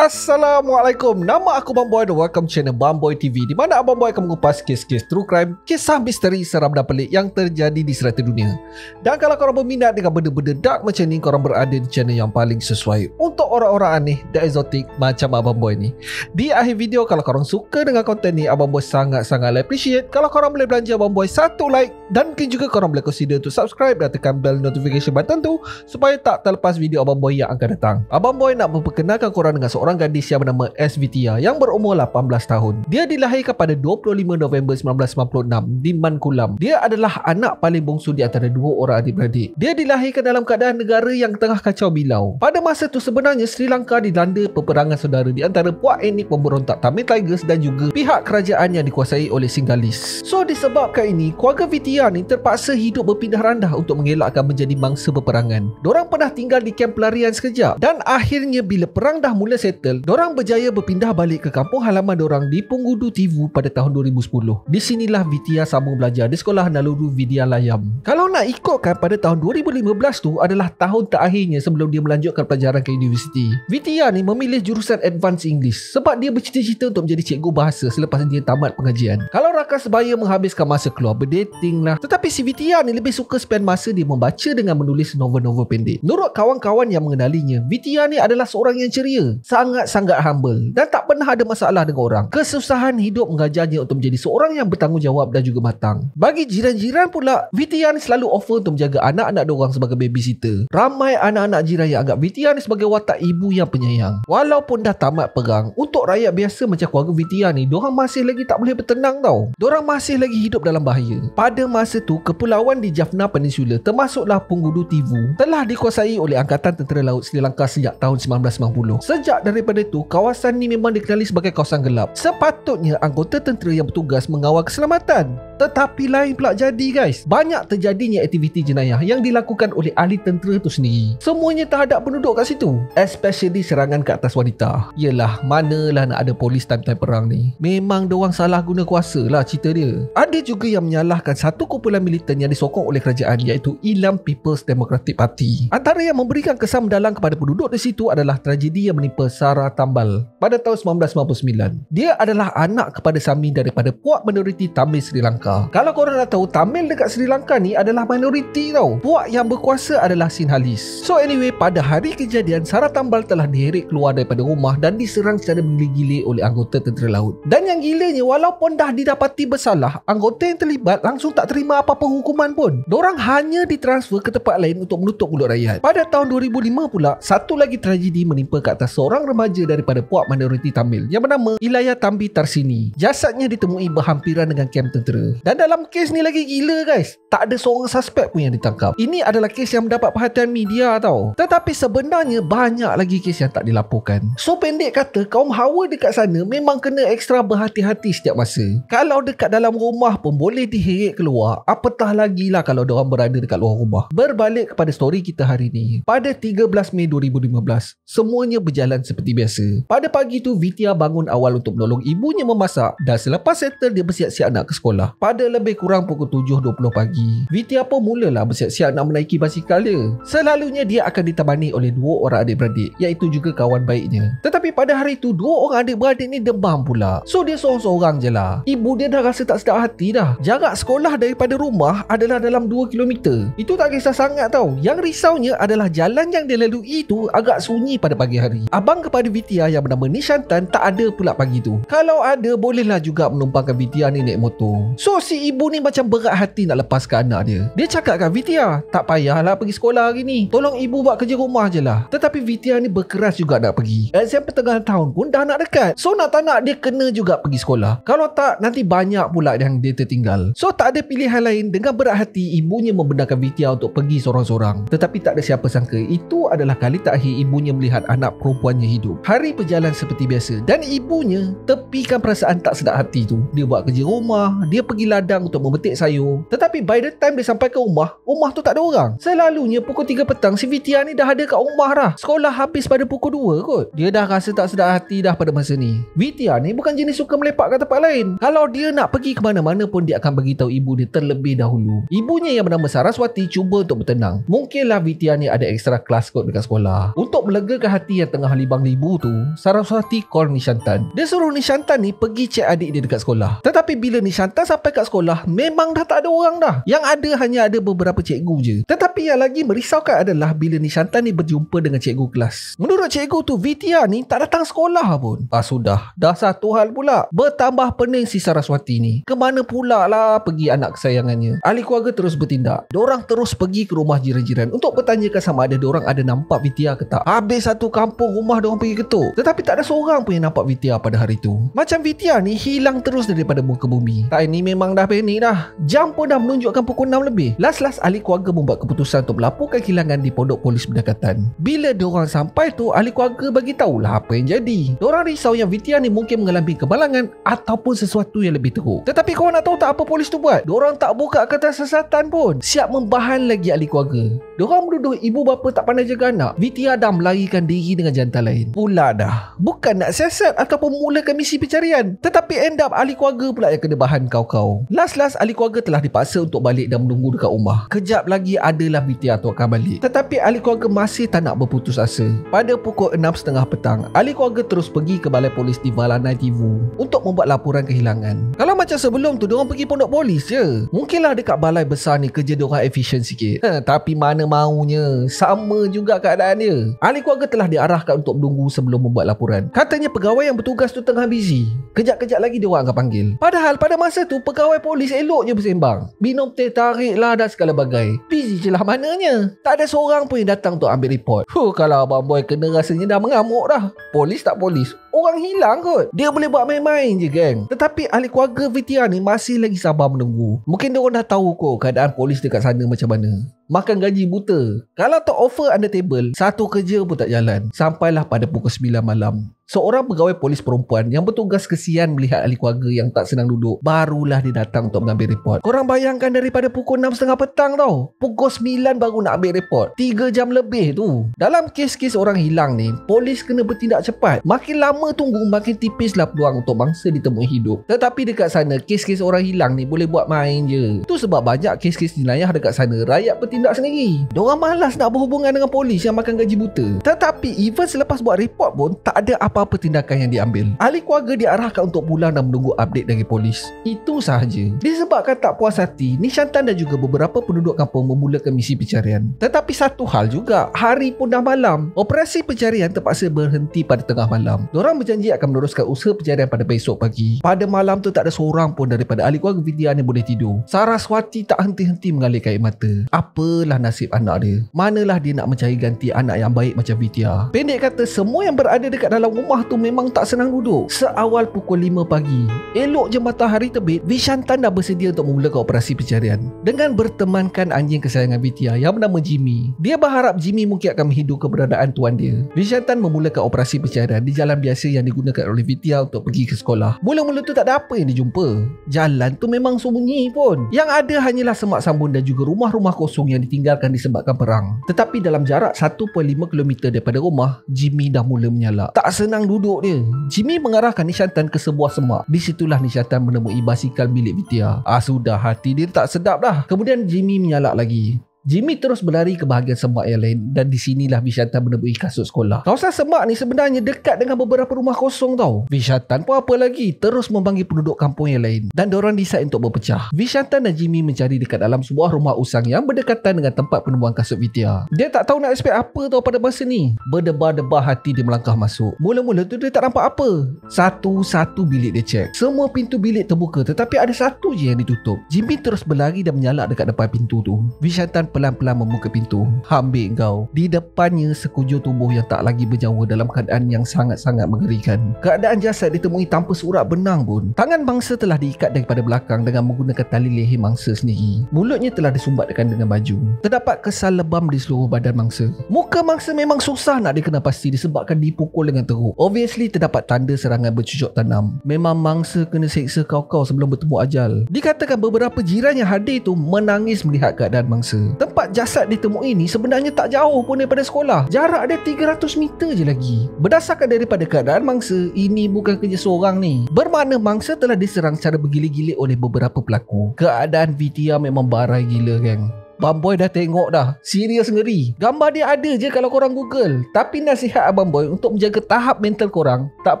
Assalamualaikum, nama aku Abang Boy dan welcome channel Abang Boy TV, di mana Abang Boy akan mengupas kes-kes true crime, kisah misteri seram dan pelik yang terjadi di serata dunia. Dan kalau korang berminat dengan benda-benda dark macam ni, korang berada di channel yang paling sesuai untuk orang-orang aneh dan exotic macam Abang Boy ni. Di akhir video, kalau korang suka dengan konten ni, Abang Boy sangat-sangat appreciate kalau korang boleh belanja Abang Boy satu like, dan mungkin juga korang boleh consider untuk subscribe dan tekan bell notification button tu supaya tak terlepas video Abang Boy yang akan datang. Abang Boy nak memperkenalkan korang dengan seorang gadis yang bernama SVitia yang berumur 18 tahun. Dia dilahirkan pada 25 November 1996 di Mankulam. Dia adalah anak paling bongsu di antara dua orang adik-beradik. Dia dilahirkan dalam keadaan negara yang tengah kacau bilau. Pada masa itu sebenarnya Sri Lanka dilanda peperangan saudara di antara puak etnik pemberontak Tamil Tigers dan juga pihak kerajaan yang dikuasai oleh Sinhalese. So disebabkan ini, keluarga Vitia ni terpaksa hidup berpindah randah untuk mengelakkan menjadi mangsa peperangan. Dorang pernah tinggal di kamp pelarian sekejap dan akhirnya bila perang dah mula settle, dorang berjaya berpindah balik ke kampung halaman dorang di Pungudu Tivu pada tahun 2010. Di sinilah Vitia sambung belajar di sekolah Naluru Vidyalayam. Kalau nak ikutkan, pada tahun 2015 tu adalah tahun terakhirnya sebelum dia melanjutkan pelajaran ke universiti. Vitia ni memilih jurusan Advanced English sebab dia bercita-cita untuk menjadi cikgu bahasa selepas dia tamat pengajian. Kalau rakan sebaya menghabiskan masa keluar berdating lah, tetapi si Vitia ni lebih suka spend masa dia membaca dengan menulis novel-novel pendek. Menurut kawan-kawan yang mengenalinya, Vitia ni adalah seorang yang ceria, sangat-sangat humble dan tak pernah ada masalah dengan orang. Kesusahan hidup mengajarnya untuk menjadi seorang yang bertanggungjawab dan juga matang. Bagi jiran-jiran pula, Vitia ni selalu offer untuk menjaga anak-anak diorang sebagai babysitter. Ramai anak-anak jiran yang anggap Vitia ni sebagai watak ibu yang penyayang. Walaupun dah tamat perang, untuk rakyat biasa macam keluarga Vitia ni, diorang masih lagi tak boleh bertenang tau. Diorang masih lagi hidup dalam bahaya. Pada masa tu, kepulauan di Jaffna Peninsula termasuklah Pungudu Tivu telah dikuasai oleh Angkatan Tentera Laut Sri Lanka sejak tahun 1990. Sejak daripada itu, kawasan ni memang dikenali sebagai kawasan gelap. Sepatutnya anggota tentera yang bertugas mengawal keselamatan. Tetapi lain pula jadi guys. Banyak terjadinya aktiviti jenayah yang dilakukan oleh ahli tentera tu sendiri. Semuanya terhadap penduduk kat situ. Especially serangan ke atas wanita. Yelah, manalah nak ada polis time-time perang ni. Memang diorang salah guna kuasa lah cerita dia. Ada juga yang menyalahkan satu kumpulan militan yang disokong oleh kerajaan, iaitu Ilam People's Democratic Party. Antara yang memberikan kesan mendalam kepada penduduk di situ adalah tragedi yang menimpa Sarah Tambal pada tahun 1999. Dia adalah anak kepada Sami daripada puak minoriti Tamil Sri Lanka. Kalau korang nak tahu, Tamil dekat Sri Lanka ni adalah minoriti tau. Puak yang berkuasa adalah Sinhalese. So anyway, pada hari kejadian, Sarah Tambal telah diheret keluar daripada rumah dan diserang secara menggila-gila oleh anggota tentera laut. Dan yang gilanya, walaupun dah didapati bersalah, anggota yang terlibat langsung tak terima apa-apa hukuman pun. Dorang hanya ditransfer ke tempat lain untuk menutup mulut rakyat. Pada tahun 2005 pula, satu lagi tragedi menimpa ke atas seorang remaja daripada puak minoriti Tamil yang bernama Ilaya Tambi Tarsini. Jasadnya ditemui berhampiran dengan kamp tentera. Dan dalam kes ni lagi gila guys, tak ada seorang suspek pun yang ditangkap. Ini adalah kes yang mendapat perhatian media tau. Tetapi sebenarnya banyak lagi kes yang tak dilaporkan. So pendek kata, kaum hawa dekat sana memang kena ekstra berhati-hati setiap masa. Kalau dekat dalam rumah pun boleh diheret keluar, apatah lagi lah kalau diorang berada dekat luar rumah. Berbalik kepada story kita hari ni. Pada 13 Mei 2015, semuanya berjalan seperti biasa. Pada pagi tu, Vitia bangun awal untuk menolong ibunya memasak, dan selepas settle dia bersiap-siap nak ke sekolah. Pada lebih kurang pukul 7.20 pagi, Vitia pun mulalah bersiap-siap nak menaiki basikal dia. Selalunya dia akan ditemani oleh dua orang adik-beradik, iaitu juga kawan baiknya. Tetapi pada hari itu, dua orang adik-beradik ni demam pula. So dia seorang-seorang je lah. Ibu dia dah rasa tak sedap hati dah. Jarak sekolah daripada rumah adalah dalam 2 km. Itu tak kisah sangat tau. Yang risaunya adalah jalan yang dia lalui itu agak sunyi pada pagi hari. Abang kepada Vitia yang bernama Nishantan tak ada pula pagi tu. Kalau ada, bolehlah juga menumpangkan Vitia ni naik motor. So si ibu ni macam berat hati nak lepaskan anak dia. Dia cakap kat Vitia, tak payahlah pergi sekolah hari ni, tolong ibu buat kerja rumah je lah. Tetapi Vitia ni berkeras juga nak pergi. Exam pertengahan tahun pun dah nak dekat. So nak tak nak dia kena juga pergi sekolah. Kalau tak, nanti banyak pula yang dia tertinggal. So tak ada pilihan lain. Dengan berat hati, ibunya membenarkan Vitia untuk pergi seorang-seorang. Tetapi tak ada siapa sangka, itu adalah kali terakhir ibunya melihat anak perempuannya hidup. Hari berjalan seperti biasa dan ibunya tepikan perasaan tak sedap hati tu. Dia buat kerja rumah, dia pergi pergi ladang untuk memetik sayur. Tetapi by the time dia sampai ke rumah tu tak ada orang. Selalunya pukul 3 petang si Vidya ni dah ada kat rumah dah. Sekolah habis pada pukul 2 kot. Dia dah rasa tak sedap hati dah pada masa ni. Vidya ni bukan jenis suka melepak kat tempat lain. Kalau dia nak pergi ke mana-mana pun dia akan beritahu ibu dia terlebih dahulu. Ibunya yang bernama Saraswati cuba untuk bertenang. Mungkinlah Vidya ni ada extra kelas kot dekat sekolah. Untuk melegakan hati yang tengah libang libu tu, Saraswati call Nishantan. Dia suruh Nishantan ni pergi cek adik dia dekat sekolah. Tetapi bila Nishantan sampai kat sekolah, memang dah tak ada orang dah. Yang ada hanya ada beberapa cikgu je. Tetapi yang lagi merisaukan adalah bila Nishantan ni berjumpa dengan cikgu kelas. Menurut cikgu tu, Vidya ni tak datang sekolah pun. Sudah. Dah satu hal pula. Bertambah pening si Saraswati ni. Kemana pula lah pergi anak kesayangannya. Ahli keluarga terus bertindak. Diorang terus pergi ke rumah jiran-jiran untuk bertanyakan sama ada diorang ada nampak Vidya ke tak. Habis satu kampung rumah diorang pergi ketuk. Tetapi tak ada seorang pun yang nampak Vidya pada hari tu. Macam Vidya ni hilang terus daripada muka bumi. Tak, ini memang dah panik dah. Jam pun dah menunjukkan pukul 6 lebih. Last ahli keluarga membuat keputusan untuk melaporkan kehilangan di pondok polis berdekatan. Bila diorang sampai tu, ahli keluarga bagi tahulah apa yang jadi. Diorang risau yang Vidya ni mungkin mengalami kemalangan ataupun sesuatu yang lebih teruk. Tetapi korang nak tahu tak apa polis tu buat? Diorang tak buka kata siasatan pun. Siap membahan lagi ahli keluarga. Diorang menuduh ibu bapa tak pandai jaga anak. Vidya dah melarikan diri dengan jantan lain. Pula dah. Bukan nak siasat ataupun mulakan misi pencarian. Tetapi end up ahli keluarga pula yang kena bahan kau-kau. Last ahli keluarga telah dipaksa untuk balik dan menunggu dekat rumah. Kejap lagi adalah Vidya tu akan balik. Tetapi ahli keluarga masih tak nak berputus asa. Pada pukul 6.30 petang, ahli keluarga terus pergi ke balai polis di Valanai Tivu untuk membuat laporan kehilangan. Kalau macam sebelum tu diorang pergi pondok polis je, mungkinlah dekat balai besar ni kerja diorang efisien sikit. Tapi mana maunya, sama juga keadaan dia. Ahli keluarga telah diarahkan untuk menunggu sebelum membuat laporan. Katanya pegawai yang bertugas tu tengah busy. Kejap-kejap lagi diorang akan panggil. Padahal pada masa tu pegawai polis elok je bersembang. Minum teh tarik lah dan segala bagai. Busy je lah mananya. Tak ada seorang pun yang datang untuk ambil report. Kalau Abang Boy kena rasanya dah mengamuk dah. Polis tak polis, orang hilang kot. Dia boleh buat main-main je geng. Tetapi ahli keluarga Vidya ni masih lagi sabar menunggu. Mungkin diorang dah tahu kot keadaan polis dekat sana macam mana. Makan gaji buta. Kalau tak offer under table, satu kerja pun tak jalan. Sampailah pada pukul 9 malam. Seorang pegawai polis perempuan yang bertugas kesian melihat ahli keluarga yang tak senang duduk, barulah dia datang untuk mengambil report. Korang bayangkan daripada pukul 6.30 petang tau, pukul 9 baru nak ambil report. 3 jam lebih tu. Dalam kes-kes orang hilang ni, polis kena bertindak cepat. Makin lama tunggu, makin tipislah peluang untuk bangsa ditemui hidup. Tetapi dekat sana, kes-kes orang hilang ni boleh buat main je. Tu sebab banyak kes-kes jenayah dekat sana, rakyat bertindak sendiri. Diorang malas nak berhubungan dengan polis yang makan gaji buta. Tetapi even selepas buat report pun, tak ada apa-apa tindakan yang diambil. Ahli keluarga diarahkan untuk pulang dan menunggu update dari polis. Itu sahaja. Disebabkan tak puas hati, Nishantan dan juga beberapa penduduk kampung memulakan misi pencarian. Tetapi satu hal juga, hari pun dah malam. Operasi pencarian terpaksa berhenti pada tengah malam. Diorang berjanji akan meneruskan usaha pencarian pada besok pagi. Pada malam tu tak ada seorang pun daripada ahli keluarga Vidya ni boleh tidur. Saraswati tak henti-henti mengalirkan air mata. Apalah nasib anak dia? Manalah dia nak mencari ganti anak yang baik macam Vidya? Pendek kata, semua yang berada dekat dalam rumah tu memang tak senang duduk. Seawal pukul 5 pagi, elok je matahari terbit, Vishantan dah bersedia untuk memulakan operasi pencarian dengan bertemankan anjing kesayangan Vidya yang bernama Jimmy. Dia berharap Jimmy mungkin akan menghidu keberadaan tuan dia. Vishantan memulakan operasi pencarian di jalan biasa yang digunakan oleh Vidya untuk pergi ke sekolah. Mula-mula tu tak ada apa yang dijumpa. Jalan tu memang sunyi pun. Yang ada hanyalah semak sambun dan juga rumah-rumah kosong yang ditinggalkan disebabkan perang. Tetapi dalam jarak 1.5 km daripada rumah, Jimmy dah mula menyalak. Tak senang duduk dia. Jimmy mengarahkan Nishantan ke sebuah semak. Di situlah Nishantan menemui basikal milik Vidya. Sudah, hati dia tak sedap dah. Kemudian Jimmy menyalak lagi. Jimmy terus berlari ke bahagian semak yang lain dan di sinilah Vishantan menemui kasut sekolah. Kawasan semak ni sebenarnya dekat dengan beberapa rumah kosong tau. Vishantan pun apa lagi, terus memanggil penduduk kampung yang lain dan diorang decide untuk berpecah. Vishantan dan Jimmy mencari dekat dalam sebuah rumah usang yang berdekatan dengan tempat penemuan kasut Vidya. Dia tak tahu nak expect apa tau pada masa ni. Berdebar-debar hati dia melangkah masuk. Mula-mula tu dia tak nampak apa. Satu-satu bilik dia cek. Semua pintu bilik terbuka tetapi ada satu je yang ditutup. Jimmy terus berlari dan menyalak dekat depan pintu tu. Vishantan pelan-pelan membuka pintu. Ambil kau. Di depannya sekujur tubuh yang tak lagi bernyawa dalam keadaan yang sangat-sangat mengerikan. Keadaan jasad ditemui tanpa surat benang pun. Tangan mangsa telah diikat daripada belakang dengan menggunakan tali leher mangsa sendiri. Mulutnya telah disumbatkan dengan baju. Terdapat kesal lebam di seluruh badan mangsa. Muka mangsa memang susah nak dikenal pasti disebabkan dipukul dengan teruk. Obviously terdapat tanda serangan bercucuk tanam. Memang mangsa kena seksa kau-kau sebelum bertemu ajal. Dikatakan beberapa jiran yang hadir itu menangis melihat keadaan mangsa. Tempat jasad ditemui ini sebenarnya tak jauh pun daripada sekolah. Jarak dia 300 meter je lagi. Berdasarkan daripada keadaan mangsa, ini bukan kerja seorang ni. Bermakna mangsa telah diserang secara bergilir-gilir oleh beberapa pelaku. Keadaan Vidya memang barai gila, geng. Abang Boy dah tengok dah. Serius ngeri. Gambar dia ada je kalau korang Google. Tapi nasihat Abang Boy untuk menjaga tahap mental korang, tak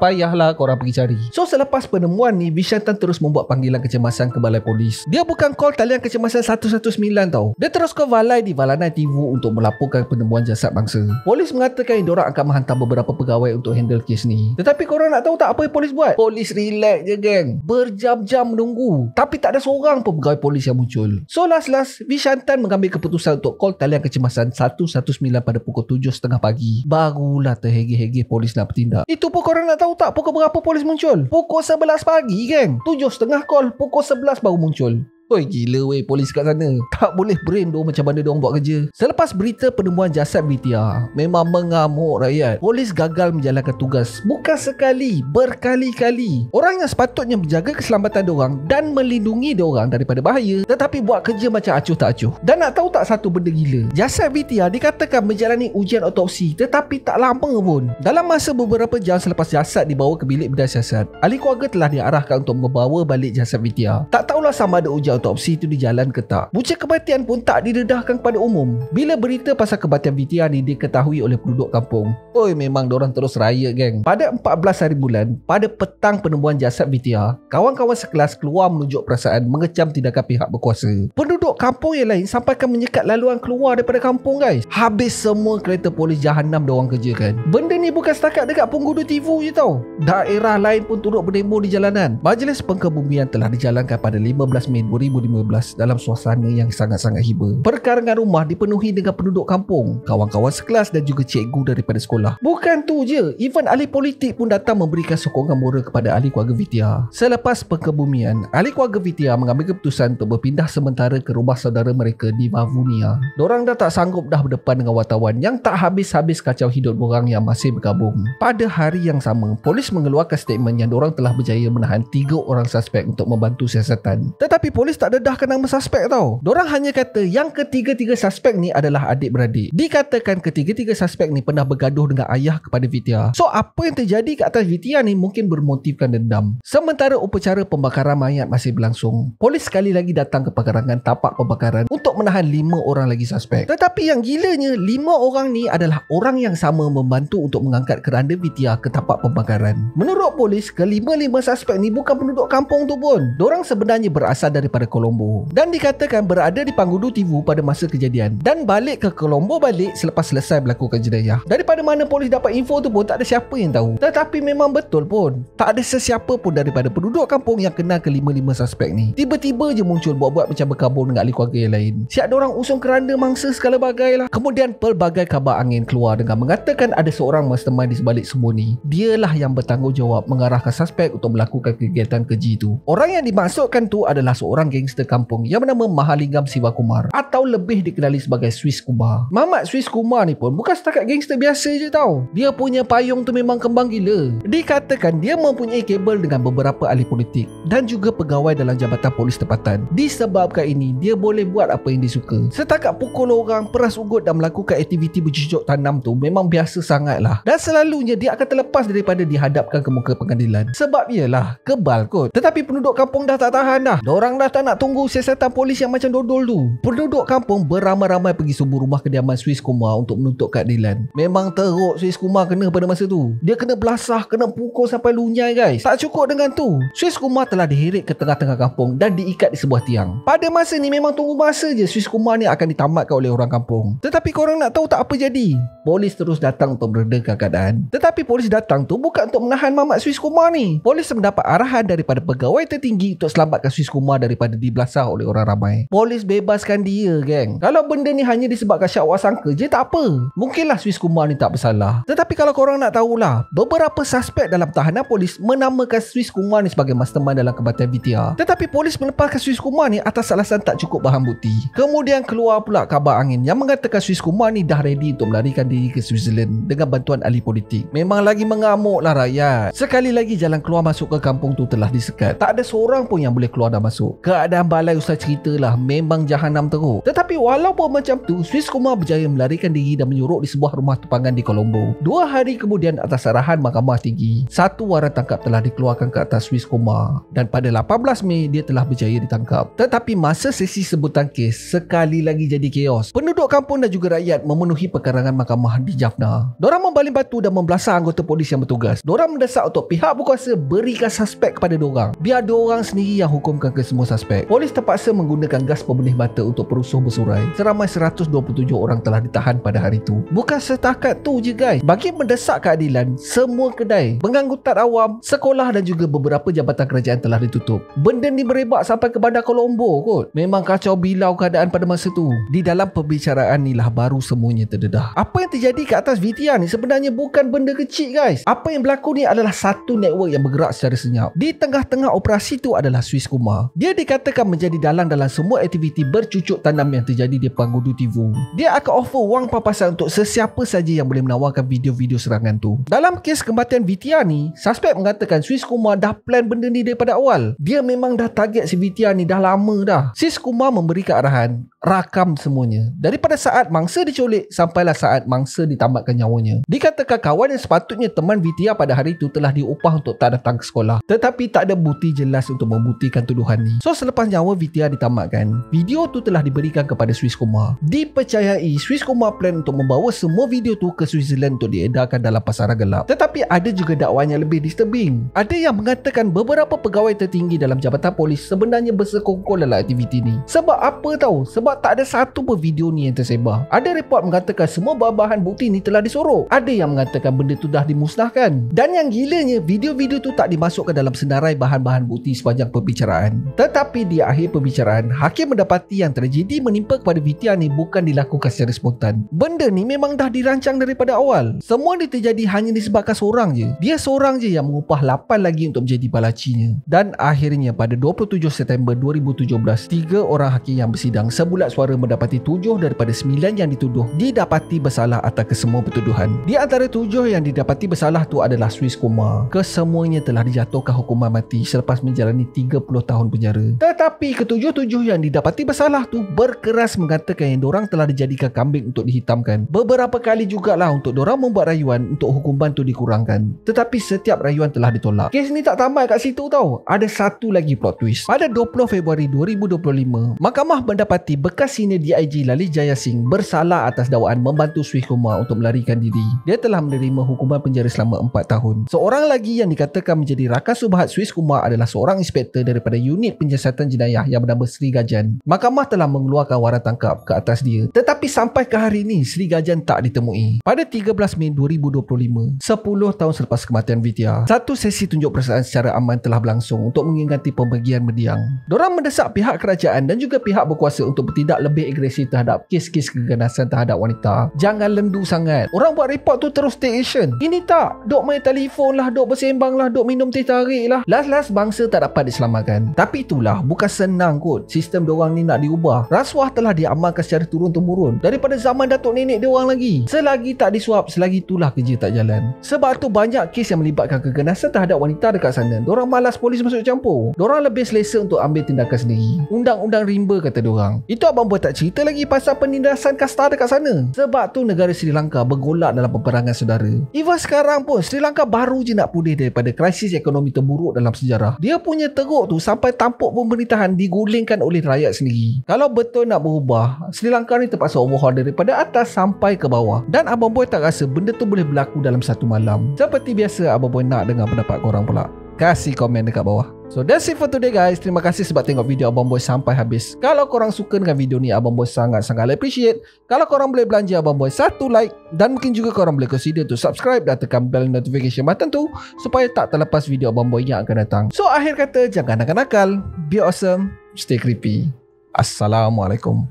payahlah korang pergi cari. So selepas penemuan ni, Vishantan terus membuat panggilan kecemasan ke balai polis. Dia bukan call talian kecemasan 119 tau. Dia terus ke balai di Valanai Tivu untuk melaporkan penemuan jasad mangsa. Polis mengatakan diorang akan menghantar beberapa pegawai untuk handle kes ni. Tetapi korang nak tahu tak apa yang polis buat? Polis relax je, geng. Berjam-jam menunggu. Tapi tak ada seorang pun pegawai polis yang muncul. So last Vishantan mengambil keputusan untuk call talian kecemasan 119 pada pukul 7.30 pagi. Barulah terhege-hege polis nak bertindak. Itu pun korang nak tahu tak pukul berapa polis muncul? Pukul 11 pagi, geng. 7.30 call, pukul 11 baru muncul. Oi, gila weh polis kat sana. Tak boleh brain doh macam mana diorang buat kerja. Selepas berita penemuan jasad Vidya, memang mengamuk rakyat. Polis gagal menjalankan tugas. Bukan sekali, berkali-kali. Orang yang sepatutnya menjaga keselamatan diorang dan melindungi diorang daripada bahaya, tetapi buat kerja macam acuh tak acuh. Dan nak tahu tak satu benda gila? Jasad Vidya dikatakan menjalani ujian otopsi, tetapi tak lama pun. Dalam masa beberapa jam selepas jasad dibawa ke bilik bedah siasat, ahli keluarga telah diarahkan untuk membawa balik jasad Vidya. Tak tahulah sama ada ujian autopsi itu dijalan ke tak. Punca kematian pun tak didedahkan kepada umum. Bila berita pasal kematian Vidya ni diketahui oleh penduduk kampung, oi memang diorang terus raya, geng. Pada 14 hari bulan, pada petang penemuan jasad Vidya, kawan-kawan sekelas keluar menunjuk perasaan mengecam tindakan pihak berkuasa. Penduduk kampung yang lain sampaikan menyekat laluan keluar daripada kampung, guys. Habis semua kereta polis jahanam diorang kerjakan. Benda ni bukan setakat dekat Penggudu Tivu je tau. Daerah lain pun turut berdemo di jalanan. Majlis pengkebumian telah dijalankan pada 15 Mei 2015 dalam suasana yang sangat-sangat hiba. Perkarangan rumah dipenuhi dengan penduduk kampung, kawan-kawan sekelas dan juga cikgu daripada sekolah. Bukan tu je, even ahli politik pun datang memberikan sokongan moral kepada ahli keluarga Vidya. Selepas pengkebumian, ahli keluarga Vidya mengambil keputusan untuk berpindah sementara ke rumah saudara mereka di Vavunia. Dorang dah tak sanggup dah berdepan dengan wartawan yang tak habis-habis kacau hidup dorang yang masih berkabung. Pada hari yang sama, polis mengeluarkan statement yang dorang telah berjaya menahan 3 orang suspek untuk membantu siasatan. Tetapi polis tak dedahkan nama suspek tau. Dorang hanya kata yang ketiga-tiga suspek ni adalah adik-beradik. Dikatakan ketiga-tiga suspek ni pernah bergaduh dengan ayah kepada Vidya. So apa yang terjadi ke atas Vidya ni mungkin bermotifkan dendam. Sementara upacara pembakaran mayat masih berlangsung, polis sekali lagi datang ke pekarangan tapak pembakaran untuk menahan 5 orang lagi suspek. Tetapi yang gilanya, 5 orang ni adalah orang yang sama membantu untuk mengangkat keranda Vidya ke tapak pembakaran. Menurut polis, kelima-lima suspek ni bukan penduduk kampung tu pun. Dorang sebenarnya berasal daripada Colombo dan dikatakan berada di Penggudu Tivu pada masa kejadian dan balik ke Colombo balik selepas selesai melakukan jenayah. Daripada mana polis dapat info tu pun tak ada siapa yang tahu. Tetapi memang betul pun, tak ada sesiapa pun daripada penduduk kampung yang kenal kelima-lima suspek ni. Tiba-tiba je muncul buat-buat macam berkabung dengan ahli keluarga yang lain. Siap dorang usung keranda mangsa segala bagai lah. Kemudian pelbagai kabar angin keluar dengan mengatakan ada seorang mastermind di sebalik semua ni. Dialah yang bertanggungjawab mengarahkan suspek untuk melakukan kegiatan keji tu. Orang yang dimaksudkan tu adalah seorang gangster kampung yang bernama Mahalingam Sivakumar atau lebih dikenali sebagai Swiss Kumar. Mamat Swiss Kumar ni pun bukan setakat gangster biasa je tau. Dia punya payung tu memang kembang gila. Dikatakan dia mempunyai kabel dengan beberapa ahli politik dan juga pegawai dalam jabatan polis tempatan. Disebabkan ini, dia boleh buat apa yang dia suka. Setakat pukul orang, peras ugut dan melakukan aktiviti bercucuk tanam tu memang biasa sangat lah. Dan selalunya dia akan terlepas daripada dihadapkan ke muka pengadilan. Sebab iyalah, kebal kot. Tetapi penduduk kampung dah tak tahan dah. Dorang dah tak nak tunggu siasatan polis yang macam dodol tu. Penduduk kampung beramai-ramai pergi subuh rumah kediaman Swiss Kumar untuk menuntut keadilan. Memang teruk Swiss Kumar kena pada masa tu. Dia kena belasah, kena pukul sampai lunyai, guys. Tak cukup dengan tu, Swiss Kumar telah diheret ke tengah-tengah kampung dan diikat di sebuah tiang. Pada masa ni memang tunggu masa je Swiss Kumar ni akan ditamatkan oleh orang kampung. Tetapi korang nak tahu tak apa jadi? Polis terus datang untuk meredakan keadaan. Tetapi polis datang tu bukan untuk menahan Mamat Swiss Kumar ni. Polis mendapat arahan daripada pegawai tertinggi untuk selamatkan Swiss Kumar daripada berada di belasah oleh orang ramai. Polis bebaskan dia, geng. Kalau benda ni hanya disebabkan syakwa sangka je, tak apa. Mungkinlah Swiss Kumar ni tak bersalah. Tetapi kalau korang nak tahulah, beberapa suspek dalam tahanan polis menamakan Swiss Kumar ni sebagai mastermind dalam kematian VTR. Tetapi polis melepaskan Swiss Kumar ni atas alasan tak cukup bahan bukti. Kemudian keluar pula kabar angin yang mengatakan Swiss Kumar ni dah ready untuk melarikan diri ke Switzerland dengan bantuan ahli politik. Memang lagi mengamuklah rakyat. Sekali lagi jalan keluar masuk ke kampung tu telah disekat. Tak ada seorang pun yang boleh keluar dan masuk. Keadaan balai ustaz ceritalah memang jahanam teruk. Tetapi walaupun macam tu, Swiss Kumar berjaya melarikan diri dan menyuruk di sebuah rumah tupangan di Colombo. 2 hari kemudian atas arahan Mahkamah Tinggi, 1 waran tangkap telah dikeluarkan ke atas Swiss Kumar dan pada 18 Mei dia telah berjaya ditangkap. Tetapi masa sesi sebutan kes sekali lagi jadi chaos. Penduduk kampung dan juga rakyat memenuhi pekarangan mahkamah di Jaffna. Dorang membaling batu dan membelasah anggota polis yang bertugas. Dorang mendesak untuk pihak berkuasa berikan suspek kepada dorang, biar dorang sendiri yang hukumkan ke semua suspek. Polis terpaksa menggunakan gas pembenih mata untuk perusuh bersurai. Seramai 127 orang telah ditahan pada hari itu. Bukan setakat tu je guys. Bagi mendesak keadilan, semua kedai, pengangkutan awam, sekolah dan juga beberapa jabatan kerajaan telah ditutup. Benda ni merebak sampai ke bandar Colombo kot. Memang kacau bilau keadaan pada masa tu. Di dalam perbicaraan ni lah baru semuanya terdedah. Apa yang terjadi ke atas VTR ni sebenarnya bukan benda kecil guys. Apa yang berlaku ni adalah satu network yang bergerak secara senyap. Di tengah-tengah operasi tu adalah Swiss Kumar. Dia dikatakan menjadi dalang dalam semua aktiviti bercucuk tanam yang terjadi di Pengudu Tivu. Dia akan offer wang papasan untuk sesiapa saja yang boleh menawarkan video-video serangan tu. Dalam kes kematian VTR ni, suspek mengatakan Swiss Kumar dah plan benda ni daripada awal. Dia memang dah target si VTR ni dah lama dah. Swiss Kumar memberikan arahan, rakam semuanya. Daripada saat mangsa diculik sampailah saat mangsa ditamatkan nyawanya. Dikatakan kawan yang sepatutnya teman VTR pada hari itu telah diupah untuk tak datang ke sekolah. Tetapi tak ada bukti jelas untuk membuktikan tuduhan ni. So selepas nyawa VTR ditamatkan, video tu telah diberikan kepada Swiss Kumar. Dipercayai Swiss Kumar plan untuk membawa semua video tu ke Switzerland untuk diedarkan dalam pasaran gelap. Tetapi ada juga dakwaan yang lebih disturbing. Ada yang mengatakan beberapa pegawai tertinggi dalam jabatan polis sebenarnya bersekongkol dalam aktiviti ni. Sebab apa tahu? Sebab tak ada satu pun video ni yang tersebar. Ada report mengatakan semua bahan bukti ni telah disorok. Ada yang mengatakan benda tu dah dimusnahkan. Dan yang gilanya, video-video tu tak dimasukkan dalam senarai bahan-bahan bukti sepanjang perbicaraan. Tetapi di akhir perbicaraan, hakim mendapati yang tragedi menimpa kepada VTR ni bukan dilakukan secara spontan. Benda ni memang dah dirancang daripada awal. Semua ni terjadi hanya disebabkan seorang je. Dia seorang je yang mengupah 8 lagi untuk menjadi balacinya. Dan akhirnya pada 27 September 2017, 3 orang hakim yang bersidang sebulat suara mendapati 7 daripada 9 yang dituduh didapati bersalah atas kesemua pertuduhan. Di antara 7 yang didapati bersalah tu adalah Swiss Kumar. Kesemuanya telah dijatuhkan hukuman mati selepas menjalani 30 tahun penjara. Tetapi ketujuh-tujuh yang didapati bersalah tu berkeras mengatakan yang dorang telah dijadikan kambing untuk dihitamkan. Beberapa kali jugalah untuk dorang membuat rayuan untuk hukuman tu dikurangkan. Tetapi setiap rayuan telah ditolak. Kes ni tak tamat kat situ tau. Ada satu lagi plot twist. Pada 20 Februari 2025, mahkamah mendapati bekas senior DIG Lalit Jaya Singh bersalah atas dakwaan membantu Swiss Kumar untuk melarikan diri. Dia telah menerima hukuman penjara selama 4 tahun. Seorang lagi yang dikatakan menjadi rakan subhat Swiss Kumar adalah seorang inspektor daripada unit penyiasatan jenayah yang bernama Sri Gajan. Mahkamah telah mengeluarkan waran tangkap ke atas dia. Tetapi sampai ke hari ini Sri Gajan tak ditemui. Pada 13 Mei 2025, 10 tahun selepas kematian VTR, satu sesi tunjuk perasaan secara aman telah berlangsung untuk mengingati pembagian mendiang. Dorang mendesak pihak kerajaan dan juga pihak berkuasa untuk bertindak lebih agresif terhadap kes-kes keganasan terhadap wanita. Jangan lendu sangat. Orang buat report tu terus take action. Ini tak, dok main telefon lah, dok bersembang lah, dok minum teh tarik lah. Last bangsa tak dapat diselamatkan. Tapi itulah, bukan senang kot sistem diorang ni nak diubah. Rasuah telah diamalkan secara turun-temurun daripada zaman datuk nenek diorang lagi. Selagi tak disuap, selagi itulah kerja tak jalan. Sebab tu banyak kes yang melibatkan keganasan terhadap wanita dekat sana. Diorang malas polis masuk campur. Diorang lebih selesa untuk ambil tindakan sendiri. Undang-undang rimba kata diorang. Itu abang buat tak cerita lagi pasal penindasan kasta dekat sana. Sebab tu negara Sri Lanka bergolak dalam peperangan saudara. Even sekarang pun Sri Lanka baru je nak pulih daripada krisis ekonomi terburuk dalam sejarah. Dia punya teruk tu sampai tampuk pemerintahan digulingkan oleh rakyat sendiri. Kalau betul nak berubah, Sri Lanka ni terpaksa overhaul daripada atas sampai ke bawah. Dan abang boy tak rasa benda tu boleh berlaku dalam satu malam. Seperti biasa, abang boy nak dengar pendapat korang pula. Kasih komen dekat bawah. So that's it for today guys. Terima kasih sebab tengok video Abang Boy sampai habis. Kalau korang suka dengan video ni, Abang Boy sangat-sangat appreciate kalau korang boleh belanja Abang Boy satu like. Dan mungkin juga korang boleh consider to subscribe dan tekan bell notification button tu supaya tak terlepas video Abang Boy yang akan datang. So akhir kata, jangan nakal-nakal, be awesome Stay creepy. Assalamualaikum.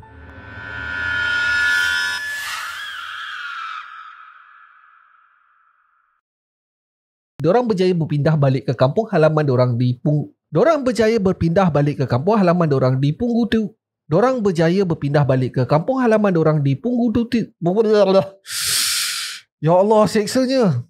Diorang berjaya berpindah balik ke kampung halaman diorang di Diorang berjaya berpindah balik ke kampung halaman diorang di Punggutu. Diorang berjaya berpindah balik ke kampung halaman diorang di Punggutu. Ya Allah, seksanya.